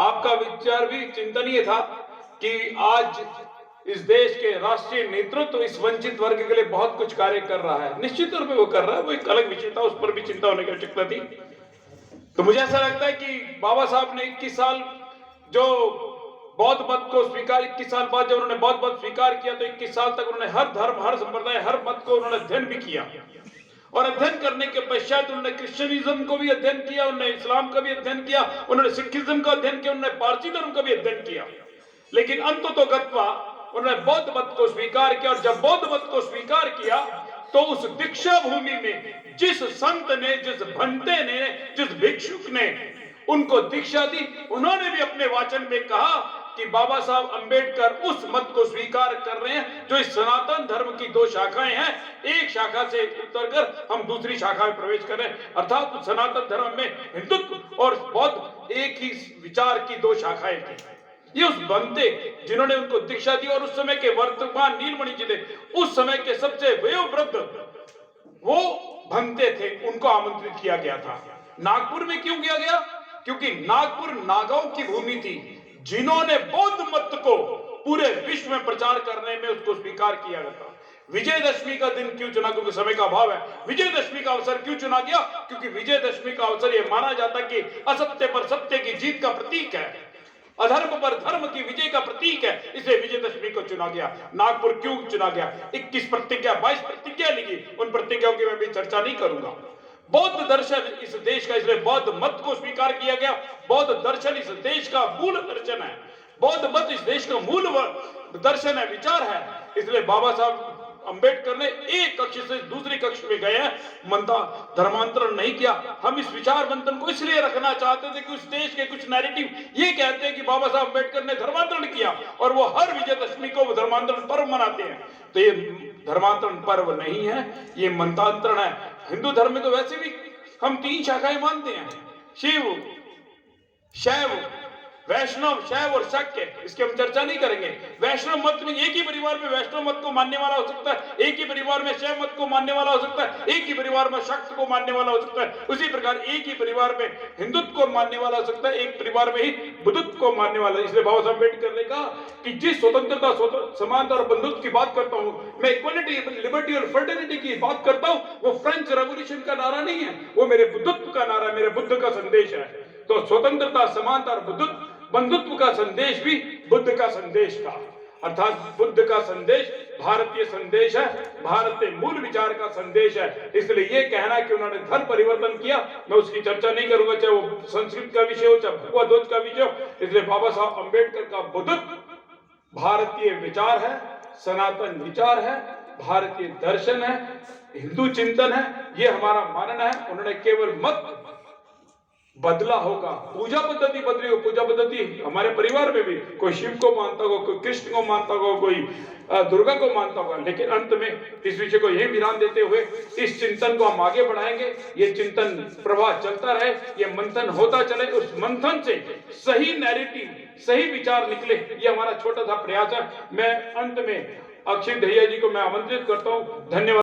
आपका विचार भी चिंतनीय था कि आज इस देश के राष्ट्रीय नेतृत्व इस वंचित वर्ग के लिए बहुत कुछ कार्य कर रहा है। निश्चित तौर पे वो कर रहा है, वो एक अलग विषय था, उस पर भी चिंता होने की आवश्यकता थी। तो मुझे ऐसा लगता है कि बाबा साहब ने 21 साल जो बौद्ध मत को स्वीकार, 21 साल बाद जब उन्होंने बौद्ध मत स्वीकार किया तो 21 साल तक उन्होंने हर धर्म, हर संप्रदाय, हर मत को उन्होंने अध्ययन भी किया। और अध्ययन करने के पश्चात उन्होंने क्रिश्चियनिज्म को भी अध्ययन किया, उन्होंने इस्लाम का भी अध्ययन किया, उन्होंने सिखिज्म का अध्ययन किया, उन्होंने पारसी धर्म का भी अध्ययन किया। लेकिन अंततोगत्वा उन्होंने बौद्ध मत को स्वीकार किया। और जब बौद्ध मत को स्वीकार किया तो उस दीक्षा भूमि में जिस संत ने, जिस भंते ने, जिस भिक्षुक ने उनको दीक्षा दी, उन्होंने भी अपने वाचन में कहा कि बाबा साहब अंबेडकर उस मत को स्वीकार कर रहे हैं जो इस सनातन धर्म की दो शाखाएं हैं, एक शाखा से उतरकर हम दूसरी शाखा में प्रवेश कर रहे हैं। अर्थात सनातन धर्म में हिंदुत्व और बौद्ध एक ही विचार की दो शाखाएं थी। ये उस बनते जिन्होंने उनको दीक्षा दी। और उस समय के वर्तमान नीलमणि जिले, उस समय के सबसे वयोवृद्ध वो भंते थे, उनको आमंत्रित किया गया था। नागपुर में क्यों किया गया? क्योंकि नागपुर नागाओं की भूमि थी जिन्होंने बौद्ध मत को पूरे विश्व में प्रचार करने में उसको स्वीकार किया गया था। विजयदशमी का दिन क्यों चुना? क्योंकि समय का अभाव है। विजयदशमी का अवसर क्यों चुना गया? क्योंकि विजयदशमी का अवसर यह माना जाता है कि असत्य पर सत्य की जीत का प्रतीक है, अधर्म पर धर्म की विजय का प्रतीक है, इसलिए विजयदशमी को चुना गया। नागपुर क्यों चुना गया? 21 प्रतिज्ञा, 22 प्रतिज्ञा लिखी, उन प्रतिज्ञाओं की मैं भी चर्चा नहीं करूंगा। बौद्ध दर्शन इस देश का, इसलिए बौद्ध मत को स्वीकार किया गया। बौद्ध दर्शन इस देश का मूल दर्शन है, बौद्ध मत इस देश का मूल दर्शन है, विचार है। इसलिए बाबा साहब अंबेडकर ने एक कक्ष से दूसरी कक्ष में गए, धर्मांतरण नहीं किया। हम इस विचार मंथन को इसलिए रखना चाहते थे कि उस देश के कुछ नैरेटिव ये कहते हैं कि बाबा साहब अंबेडकर ने धर्मांतरण किया और वो हर विजयदशमी को धर्मांतरण पर्व मनाते हैं। तो ये धर्मांतरण पर्व नहीं है, ये मंत्रांतरण है। हिंदू धर्म में तो वैसे भी हम 3 शाखाएं मानते हैं, शिव, शैव, वैष्णव, शैव और शाक्य। इसकी हम चर्चा नहीं करेंगे। वैष्णव मत में एक ही परिवार में वैष्णव मत को मानने वाला हो सकता है, एक ही परिवार में शैव मत को मानने वाला हो सकता है, एक ही परिवार में शाक्त को मानने वाला हो सकता है। उसी प्रकार एक ही परिवार में हिंदुत्व को मानने वाला हो सकता है, एक परिवार में ही बुद्धत्व को मानने वाला। इसलिए बाबा साहब अम्बेडकर ने कहा कि जिस स्वतंत्रता, समानता और बंधुत्व की बात करता हूं मैं, इक्वालिटी, लिबर्टी और फर्टिलिटी की बात करता हूं, वो फ्रेंच रेवोल्यूशन का नारा नहीं है, वो मेरे बुद्धत्व का नारा, मेरे बुद्ध का संदेश है। तो स्वतंत्रता, समानता और बंधुत्व का संदेश भी बुद्ध का संदेश था। अर्थात बुद्ध का संदेश भारतीय संदेश है, भारतीय मूल विचार का संदेश है। इसलिए यह कहना कि उन्होंने धर्म परिवर्तन किया, मैं उसकी चर्चा नहीं करूंगा, चाहे वो संस्कृत का विषय हो, चाहे भगवद ध्वज का विषय हो। इसलिए बाबा साहब अंबेडकर का बुद्धत्व भारतीय विचार है, सनातन विचार है, भारतीय दर्शन है, हिंदू चिंतन है, ये हमारा मानना है। उन्होंने केवल मत बदला होगा, पूजा पद्धति बदली हो। पूजा पद्धति हमारे परिवार में भी कोई शिव को मानता होगा, कोई कृष्ण को मानता होगा, कोई दुर्गा को मानता होगा। लेकिन अंत में इस विषय को यही विराम देते हुए इस चिंतन को हम आगे बढ़ाएंगे। ये चिंतन प्रवाह चलता रहे, ये मंथन होता चले, उस मंथन से सही नैरेटिव, सही विचार निकले, ये हमारा छोटा सा प्रयास है। मैं अंत में अक्षय दहिया जी को मैं आमंत्रित करता हूँ। धन्यवाद।